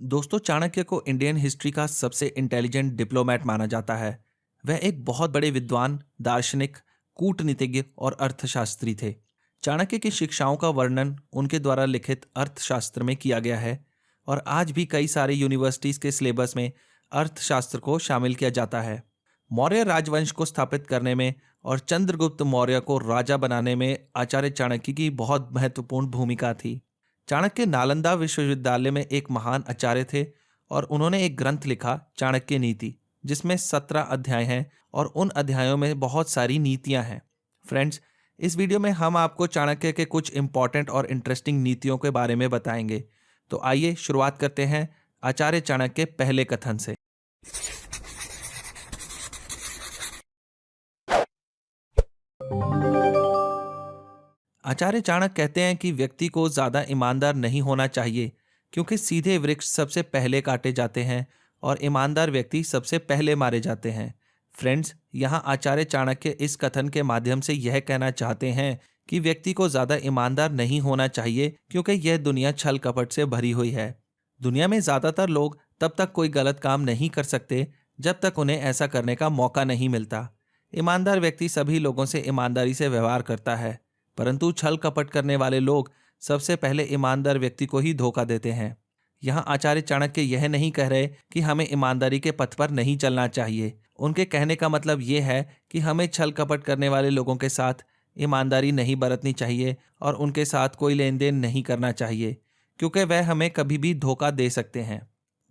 दोस्तों, चाणक्य को Indian history का सबसे इंटेलिजेंट डिप्लोमेट माना जाता है। वह एक बहुत बड़े विद्वान, दार्शनिक, कूटनीतिज्ञ और अर्थशास्त्री थे। चाणक्य की शिक्षाओं का वर्णन उनके द्वारा लिखित अर्थशास्त्र में किया गया है और आज भी कई सारे यूनिवर्सिटीज के सिलेबस में अर्थशास्त्र को शामिल किया जाता है। मौर्य राजवंश को स्थापित करने में और चंद्रगुप्त मौर्य को राजा बनाने में आचार्य चाणक्य की बहुत महत्वपूर्ण भूमिका थी। चाणक्य नालंदा विश्वविद्यालय में एक महान आचार्य थे और उन्होंने एक ग्रंथ लिखा, चाणक्य नीति, जिसमें 17 अध्याय हैं और उन अध्यायों में बहुत सारी नीतियां हैं। फ्रेंड्स, इस वीडियो में हम आपको चाणक्य के कुछ इंपॉर्टेंट और इंटरेस्टिंग नीतियों के बारे में बताएंगे। तो आइए शुरुआत करते हैं आचार्य चाणक्य के पहले कथन से। आचार्य चाणक्य कहते हैं कि व्यक्ति को ज्यादा ईमानदार नहीं होना चाहिए, क्योंकि सीधे वृक्ष सबसे पहले काटे जाते हैं और ईमानदार व्यक्ति सबसे पहले मारे जाते हैं। फ्रेंड्स, यहाँ आचार्य चाणक्य इस कथन के माध्यम से यह कहना चाहते हैं कि व्यक्ति को ज्यादा ईमानदार नहीं होना चाहिए, क्योंकि यह दुनिया छल कपट से भरी हुई है। दुनिया में ज्यादातर लोग तब तक कोई गलत काम नहीं कर सकते जब तक उन्हें ऐसा करने का मौका नहीं मिलता। ईमानदार व्यक्ति सभी लोगों से ईमानदारी से व्यवहार करता है, परंतु छल कपट करने वाले लोग सबसे पहले ईमानदार व्यक्ति को ही धोखा देते हैं। यहाँ आचार्य चाणक्य यह नहीं कह रहे कि हमें ईमानदारी के पथ पर नहीं चलना चाहिए। उनके कहने का मतलब यह है कि हमें छल कपट करने वाले लोगों के साथ ईमानदारी नहीं बरतनी चाहिए और उनके साथ कोई लेन देन नहीं करना चाहिए, क्योंकि वह हमें कभी भी धोखा दे सकते हैं।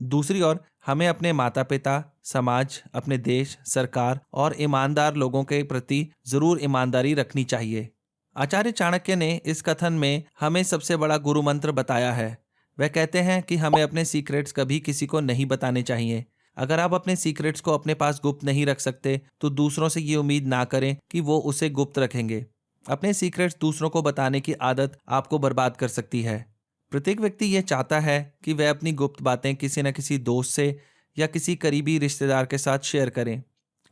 दूसरी ओर हमें अपने माता पिता, समाज, अपने देश, सरकार और ईमानदार लोगों के प्रति जरूर ईमानदारी रखनी चाहिए। आचार्य चाणक्य ने इस कथन में हमें सबसे बड़ा गुरु मंत्र बताया है। वह कहते हैं कि हमें अपने सीक्रेट्स कभी किसी को नहीं बताने चाहिए। अगर आप अपने सीक्रेट्स को अपने पास गुप्त नहीं रख सकते तो दूसरों से ये उम्मीद ना करें कि वो उसे गुप्त रखेंगे। अपने सीक्रेट्स दूसरों को बताने की आदत आपको बर्बाद कर सकती है। प्रत्येक व्यक्ति यह चाहता है कि वह अपनी गुप्त बातें किसी न किसी दोस्त से या किसी करीबी रिश्तेदार के साथ शेयर करें।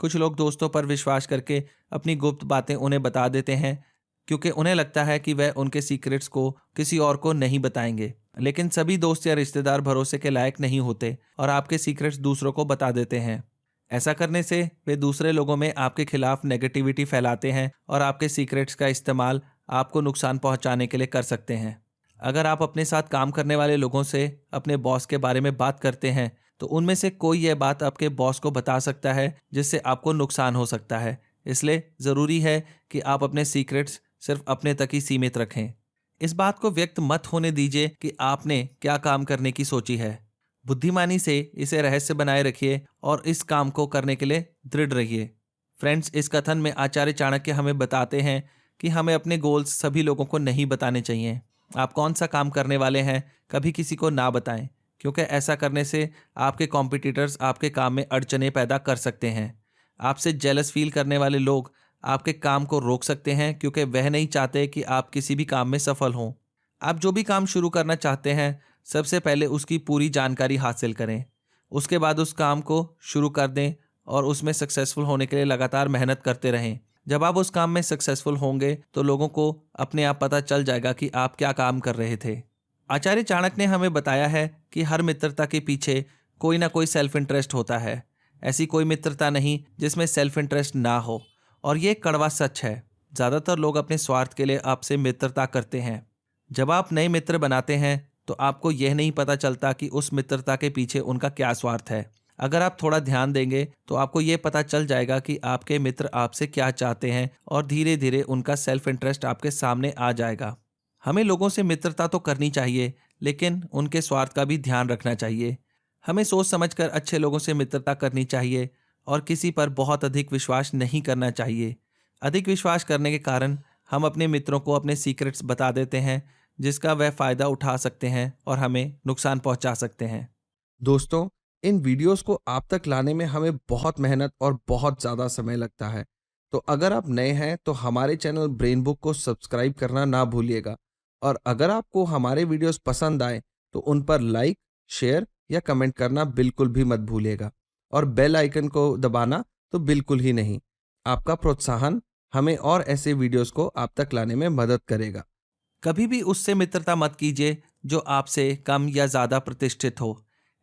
कुछ लोग दोस्तों पर विश्वास करके अपनी गुप्त बातें उन्हें बता देते हैं, क्योंकि उन्हें लगता है कि वह उनके सीक्रेट्स को किसी और को नहीं बताएंगे। लेकिन सभी दोस्त या रिश्तेदार भरोसे के लायक नहीं होते और आपके सीक्रेट्स दूसरों को बता देते हैं। ऐसा करने से वे दूसरे लोगों में आपके खिलाफ नेगेटिविटी फैलाते हैं और आपके सीक्रेट्स का इस्तेमाल आपको नुकसान पहुंचाने के लिए कर सकते हैं। अगर आप अपने साथ काम करने वाले लोगों से अपने बॉस के बारे में बात करते हैं तो उनमें से कोई यह बात आपके बॉस को बता सकता है, जिससे आपको नुकसान हो सकता है। इसलिए ज़रूरी है कि आप अपने सीक्रेट्स सिर्फ अपने तक ही सीमित रखें। इस बात को व्यक्त मत होने दीजिए कि आपने क्या काम करने की सोची है। बुद्धिमानी से इसे रहस्य बनाए रखिए और इस काम को करने के लिए दृढ़ रहिए। फ्रेंड्स, इस कथन में आचार्य चाणक्य हमें बताते हैं कि हमें अपने गोल्स सभी लोगों को नहीं बताने चाहिए। आप कौन सा काम करने वाले हैं कभी किसी को ना बताएं, क्योंकि ऐसा करने से आपके कॉम्पिटिटर्स आपके काम में अड़चने पैदा कर सकते हैं। आपसे जेलस फील करने वाले लोग आपके काम को रोक सकते हैं, क्योंकि वह नहीं चाहते कि आप किसी भी काम में सफल हों। आप जो भी काम शुरू करना चाहते हैं, सबसे पहले उसकी पूरी जानकारी हासिल करें। उसके बाद उस काम को शुरू कर दें और उसमें सक्सेसफुल होने के लिए लगातार मेहनत करते रहें। जब आप उस काम में सक्सेसफुल होंगे तो लोगों को अपने आप पता चल जाएगा कि आप क्या काम कर रहे थे। आचार्य चाणक्य ने हमें बताया है कि हर मित्रता के पीछे कोई ना कोई सेल्फ इंटरेस्ट होता है। ऐसी कोई मित्रता नहीं जिसमें सेल्फ इंटरेस्ट ना हो, और ये कड़वा सच है। ज़्यादातर लोग अपने स्वार्थ के लिए आपसे मित्रता करते हैं। जब आप नए मित्र बनाते हैं तो आपको यह नहीं पता चलता कि उस मित्रता के पीछे उनका क्या स्वार्थ है। अगर आप थोड़ा ध्यान देंगे तो आपको यह पता चल जाएगा कि आपके मित्र आपसे क्या चाहते हैं और धीरे धीरे उनका सेल्फ इंटरेस्ट आपके सामने आ जाएगा। हमें लोगों से मित्रता तो करनी चाहिए, लेकिन उनके स्वार्थ का भी ध्यान रखना चाहिए। हमें सोच समझकर अच्छे लोगों से मित्रता करनी चाहिए और किसी पर बहुत अधिक विश्वास नहीं करना चाहिए। अधिक विश्वास करने के कारण हम अपने मित्रों को अपने सीक्रेट्स बता देते हैं, जिसका वह फ़ायदा उठा सकते हैं और हमें नुकसान पहुंचा सकते हैं। दोस्तों, इन वीडियोस को आप तक लाने में हमें बहुत मेहनत और बहुत ज़्यादा समय लगता है। तो अगर आप नए हैं तो हमारे चैनल ब्रेन बुक को सब्सक्राइब करना ना भूलिएगा, और अगर आपको हमारे वीडियोस पसंद आए तो उन पर लाइक, शेयर या कमेंट करना बिल्कुल भी मत भूलिएगा, और बेल आइकन को दबाना तो बिल्कुल ही नहीं। आपका प्रोत्साहन हमें और ऐसे वीडियोस को आप तक लाने में मदद करेगा। कभी भी उससे मित्रता मत कीजिए जो आपसे कम या ज़्यादा प्रतिष्ठित हो।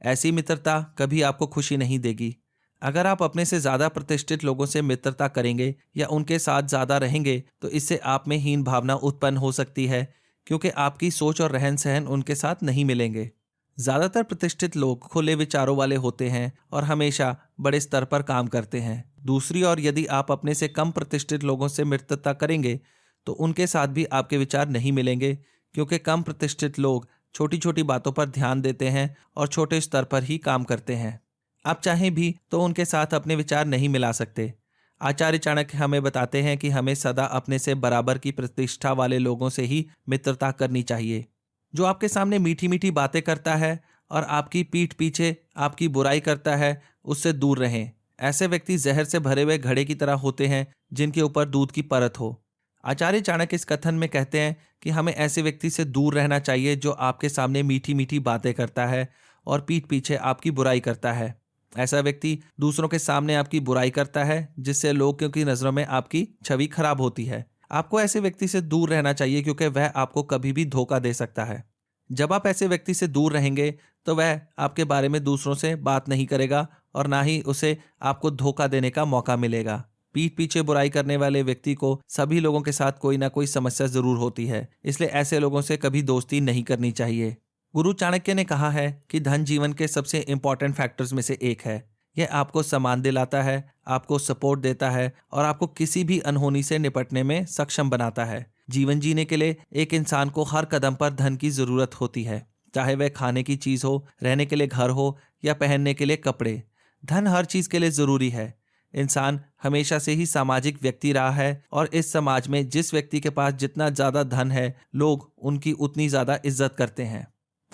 ऐसी मित्रता कभी आपको खुशी नहीं देगी। अगर आप अपने से ज़्यादा प्रतिष्ठित लोगों से मित्रता करेंगे या उनके साथ ज़्यादा रहेंगे तो इससे आप में हीन भावना उत्पन्न हो सकती है, क्योंकि आपकी सोच और रहन सहन उनके साथ नहीं मिलेंगे। ज़्यादातर प्रतिष्ठित लोग खुले विचारों वाले होते हैं और हमेशा बड़े स्तर पर काम करते हैं। दूसरी ओर यदि आप अपने से कम प्रतिष्ठित लोगों से मित्रता करेंगे तो उनके साथ भी आपके विचार नहीं मिलेंगे, क्योंकि कम प्रतिष्ठित लोग छोटी छोटी बातों पर ध्यान देते हैं और छोटे स्तर पर ही काम करते हैं। आप चाहें भी तो उनके साथ अपने विचार नहीं मिला सकते। आचार्य चाणक्य हमें बताते हैं कि हमें सदा अपने से बराबर की प्रतिष्ठा वाले लोगों से ही मित्रता करनी चाहिए। जो आपके सामने मीठी मीठी बातें करता है और आपकी पीठ पीछे आपकी बुराई करता है, उससे दूर रहें। ऐसे व्यक्ति जहर से भरे हुए घड़े की तरह होते हैं जिनके ऊपर दूध की परत हो। आचार्य चाणक्य इस कथन में कहते हैं कि हमें ऐसे व्यक्ति से दूर रहना चाहिए जो आपके सामने मीठी मीठी बातें करता है और पीठ पीछे आपकी बुराई करता है। ऐसा व्यक्ति दूसरों के सामने आपकी बुराई करता है, जिससे लोगों की नज़रों में आपकी छवि खराब होती है। आपको ऐसे व्यक्ति से दूर रहना चाहिए, क्योंकि वह आपको कभी भी धोखा दे सकता है। जब आप ऐसे व्यक्ति से दूर रहेंगे तो वह आपके बारे में दूसरों से बात नहीं करेगा और ना ही उसे आपको धोखा देने का मौका मिलेगा। पीठ पीछे बुराई करने वाले व्यक्ति को सभी लोगों के साथ कोई ना कोई समस्या जरूर होती है, इसलिए ऐसे लोगों से कभी दोस्ती नहीं करनी चाहिए। गुरु चाणक्य ने कहा है कि धन जीवन के सबसे इंपॉर्टेंट फैक्टर्स में से एक है। यह आपको सम्मान दिलाता है, आपको सपोर्ट देता है और आपको किसी भी अनहोनी से निपटने में सक्षम बनाता है। जीवन जीने के लिए एक इंसान को हर कदम पर धन की जरूरत होती है, चाहे वह खाने की चीज हो, रहने के लिए घर हो या पहनने के लिए कपड़े। धन हर चीज के लिए जरूरी है। इंसान हमेशा से ही सामाजिक व्यक्ति रहा है और इस समाज में जिस व्यक्ति के पास जितना ज्यादा धन है, लोग उनकी उतनी ज्यादा इज्जत करते हैं।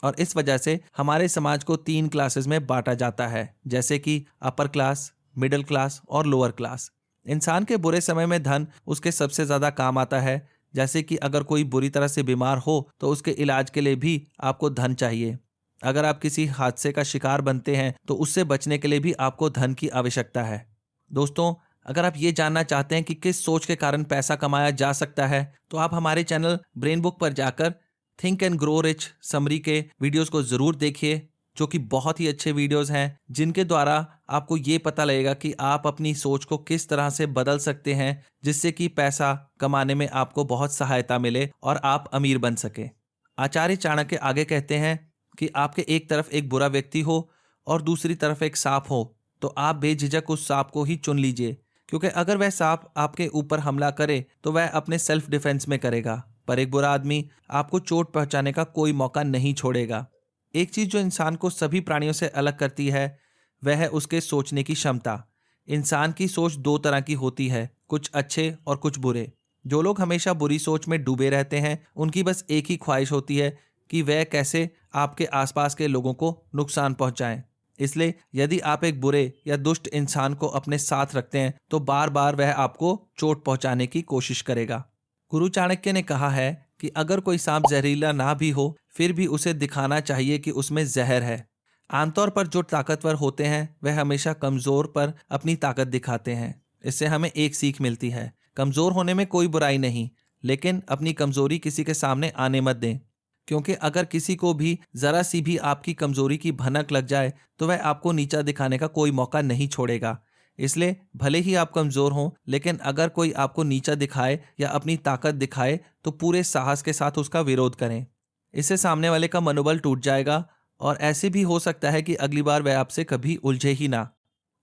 और इस वजह से हमारे समाज को 3 क्लासेस में बांटा जाता है, जैसे कि अपर क्लास, मिडिल क्लास और लोअर क्लास। इंसान के बुरे समय में धन उसके सबसे ज्यादा काम आता है। जैसे कि अगर कोई बुरी तरह से बीमार हो तो उसके इलाज के लिए भी आपको धन चाहिए। अगर आप किसी हादसे का शिकार बनते हैं तो उससे बचने के लिए भी आपको धन की आवश्यकता है। दोस्तों, अगर आप ये जानना चाहते हैं कि किस सोच के कारण पैसा कमाया जा सकता है, तो आप हमारे चैनल ब्रेन बुक पर जाकर think and grow rich summary के वीडियोस को ज़रूर देखिए, जो कि बहुत ही अच्छे वीडियोस हैं, जिनके द्वारा आपको ये पता लगेगा कि आप अपनी सोच को किस तरह से बदल सकते हैं, जिससे कि पैसा कमाने में आपको बहुत सहायता मिले और आप अमीर बन सके। आचार्य चाणक्य आगे कहते हैं कि आपके एक तरफ एक बुरा व्यक्ति हो और दूसरी तरफ एक सांप हो, तो आप बेझिझक उस सांप को ही चुन लीजिए, क्योंकि अगर वह सांप आपके ऊपर हमला करे तो वह अपने सेल्फ डिफेंस में करेगा, पर एक बुरा आदमी आपको चोट पहुंचाने का कोई मौका नहीं छोड़ेगा। एक चीज जो इंसान को सभी प्राणियों से अलग करती है वह है उसके सोचने की क्षमता। इंसान की सोच 2 तरह की होती है, कुछ अच्छे और कुछ बुरे। जो लोग हमेशा बुरी सोच में डूबे रहते हैं, उनकी बस एक ही ख्वाहिश होती है कि वह कैसे आपके आसपास के लोगों को नुकसान पहुंचाएं। इसलिए यदि आप एक बुरे या दुष्ट इंसान को अपने साथ रखते हैं तो बार बार वह आपको चोट पहुंचाने की कोशिश करेगा। गुरु चाणक्य ने कहा है कि अगर कोई सांप जहरीला ना भी हो, फिर भी उसे दिखाना चाहिए कि उसमें जहर है। आमतौर पर जो ताकतवर होते हैं वह हमेशा कमजोर पर अपनी ताकत दिखाते हैं। इससे हमें एक सीख मिलती है, कमजोर होने में कोई बुराई नहीं, लेकिन अपनी कमजोरी किसी के सामने आने मत दें, क्योंकि अगर किसी को भी जरा सी भी आपकी कमजोरी की भनक लग जाए तो वह आपको नीचा दिखाने का कोई मौका नहीं छोड़ेगा। इसलिए भले ही आप कमजोर हों, लेकिन अगर कोई आपको नीचा दिखाए या अपनी ताकत दिखाए तो पूरे साहस के साथ उसका विरोध करें। इससे सामने वाले का मनोबल टूट जाएगा और ऐसे भी हो सकता है कि अगली बार वह आपसे कभी उलझे ही ना।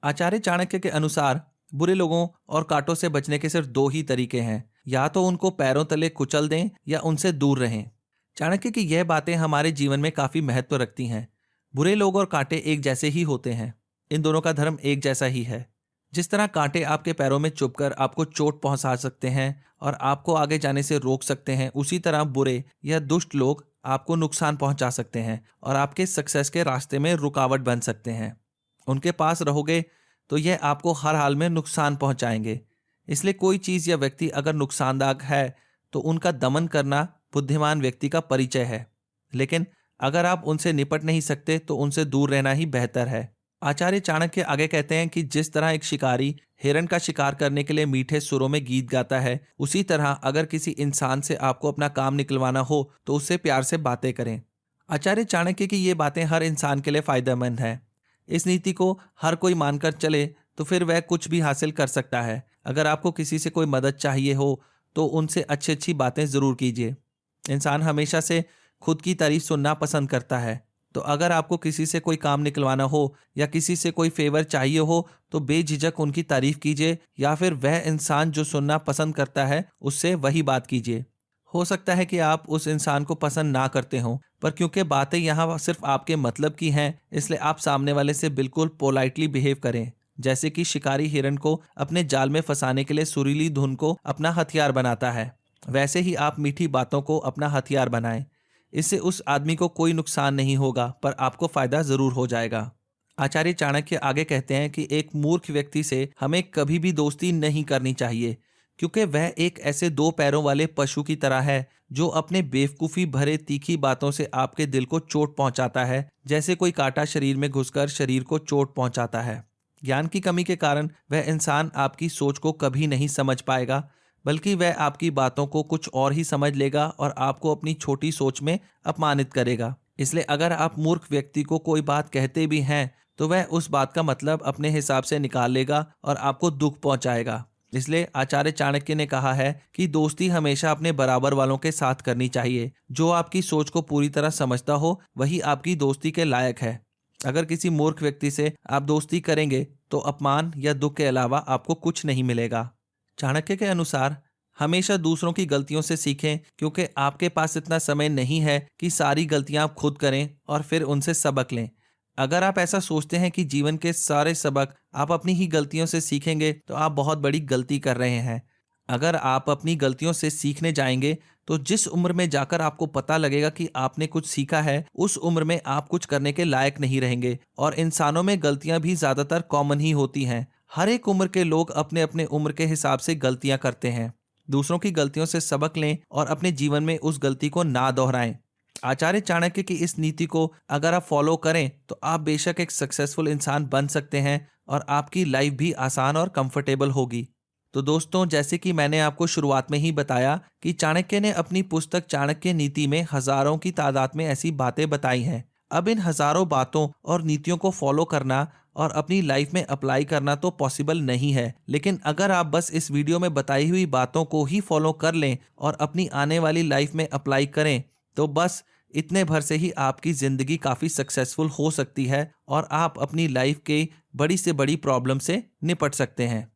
आचार्य चाणक्य के अनुसार बुरे लोगों और कांटों से बचने के सिर्फ 2 ही तरीके हैं, या तो उनको पैरों तले कुचल दें या उनसे दूर रहें। चाणक्य की यह बातें हमारे जीवन में काफी महत्व रखती हैं। बुरे लोग और कांटे एक जैसे ही होते हैं, इन दोनों का धर्म एक जैसा ही है। जिस तरह कांटे आपके पैरों में चुभकर आपको चोट पहुंचा सकते हैं और आपको आगे जाने से रोक सकते हैं, उसी तरह बुरे या दुष्ट लोग आपको नुकसान पहुंचा सकते हैं और आपके सक्सेस के रास्ते में रुकावट बन सकते हैं। उनके पास रहोगे तो यह आपको हर हाल में नुकसान पहुंचाएंगे। इसलिए कोई चीज या व्यक्ति अगर नुकसानदायक है तो उनका दमन करना बुद्धिमान व्यक्ति का परिचय है, लेकिन अगर आप उनसे निपट नहीं सकते तो उनसे दूर रहना ही बेहतर है। आचार्य चाणक्य आगे कहते हैं कि जिस तरह एक शिकारी हिरण का शिकार करने के लिए मीठे सुरों में गीत गाता है, उसी तरह अगर किसी इंसान से आपको अपना काम निकलवाना हो तो उससे प्यार से बातें करें। आचार्य चाणक्य की ये बातें हर इंसान के लिए फायदेमंद है। इस नीति को हर कोई मानकर चले तो फिर वह कुछ भी हासिल कर सकता है। अगर आपको किसी से कोई मदद चाहिए हो तो उनसे अच्छी अच्छी बातें ज़रूर कीजिए। इंसान हमेशा से खुद की तारीफ सुनना पसंद करता है। तो अगर आपको किसी से कोई काम निकलवाना हो या किसी से कोई फेवर चाहिए हो तो बेझिझक उनकी तारीफ कीजिए, या फिर वह इंसान जो सुनना पसंद करता है उससे वही बात कीजिए। हो सकता है कि आप उस इंसान को पसंद ना करते हों, पर क्योंकि बातें यहाँ सिर्फ आपके मतलब की हैं, इसलिए आप सामने वाले से बिल्कुल पोलाइटली बिहेव करें। जैसे कि शिकारी हिरण को अपने जाल में फंसाने के लिए सुरीली धुन को अपना हथियार बनाता है, वैसे ही आप मीठी बातों को अपना हथियार बनाएं। इससे उस आदमी को कोई नुकसान नहीं होगा, पर आपको फायदा जरूर हो जाएगा। आचार्य चाणक्य आगे कहते हैं कि एक मूर्ख व्यक्ति से हमें कभी भी दोस्ती नहीं करनी चाहिए, क्योंकि वह एक ऐसे दो पैरों वाले पशु की तरह है जो अपने बेवकूफ़ी भरे तीखी बातों से आपके दिल को चोट पहुंचाता है, जैसे कोई कांटा शरीर में घुसकर शरीर को चोट पहुंचाता है। ज्ञान की कमी के कारण वह इंसान आपकी सोच को कभी नहीं समझ पाएगा, बल्कि वह आपकी बातों को कुछ और ही समझ लेगा और आपको अपनी छोटी सोच में अपमानित करेगा। इसलिए अगर आप मूर्ख व्यक्ति को कोई बात कहते भी हैं तो वह उस बात का मतलब अपने हिसाब से निकाल लेगा और आपको दुख पहुंचाएगा। इसलिए आचार्य चाणक्य ने कहा है कि दोस्ती हमेशा अपने बराबर वालों के साथ करनी चाहिए। जो आपकी सोच को पूरी तरह समझता हो वही आपकी दोस्ती के लायक है। अगर किसी मूर्ख व्यक्ति से आप दोस्ती करेंगे तो अपमान या दुख के अलावा आपको कुछ नहीं मिलेगा। चाणक्य के अनुसार हमेशा दूसरों की गलतियों से सीखें, क्योंकि आपके पास इतना समय नहीं है कि सारी गलतियां आप खुद करें और फिर उनसे सबक लें। अगर आप ऐसा सोचते हैं कि जीवन के सारे सबक आप अपनी ही गलतियों से सीखेंगे तो आप बहुत बड़ी गलती कर रहे हैं। अगर आप अपनी गलतियों से सीखने जाएंगे तो जिस उम्र में जाकर आपको पता लगेगा कि आपने कुछ सीखा है, उस उम्र में आप कुछ करने के लायक नहीं रहेंगे। और इंसानों में गलतियां भी ज़्यादातर कॉमन ही होती हैं। हर एक उम्र के लोग अपने अपने उम्र के हिसाब से गलतियां करते हैं। दूसरों की गलतियों से सबक लें और अपने जीवन में उस गलती को ना दोहराएं। आचार्य चाणक्य की इस नीति को अगर आप फॉलो करें तो आप बेशक एक सक्सेसफुल इंसान बन सकते हैं और आपकी लाइफ भी आसान और कंफर्टेबल होगी। तो दोस्तों, जैसे कि मैंने आपको शुरुआत में ही बताया कि चाणक्य ने अपनी पुस्तक चाणक्य नीति में हजारों की तादाद में ऐसी बातें बताई हैं। अब इन हजारों बातों और नीतियों को फॉलो करना और अपनी लाइफ में अप्लाई करना तो पॉसिबल नहीं है, लेकिन अगर आप बस इस वीडियो में बताई हुई बातों को ही फॉलो कर लें और अपनी आने वाली लाइफ में अप्लाई करें तो बस इतने भर से ही आपकी ज़िंदगी काफ़ी सक्सेसफुल हो सकती है और आप अपनी लाइफ के बड़ी से बड़ी प्रॉब्लम से निपट सकते हैं।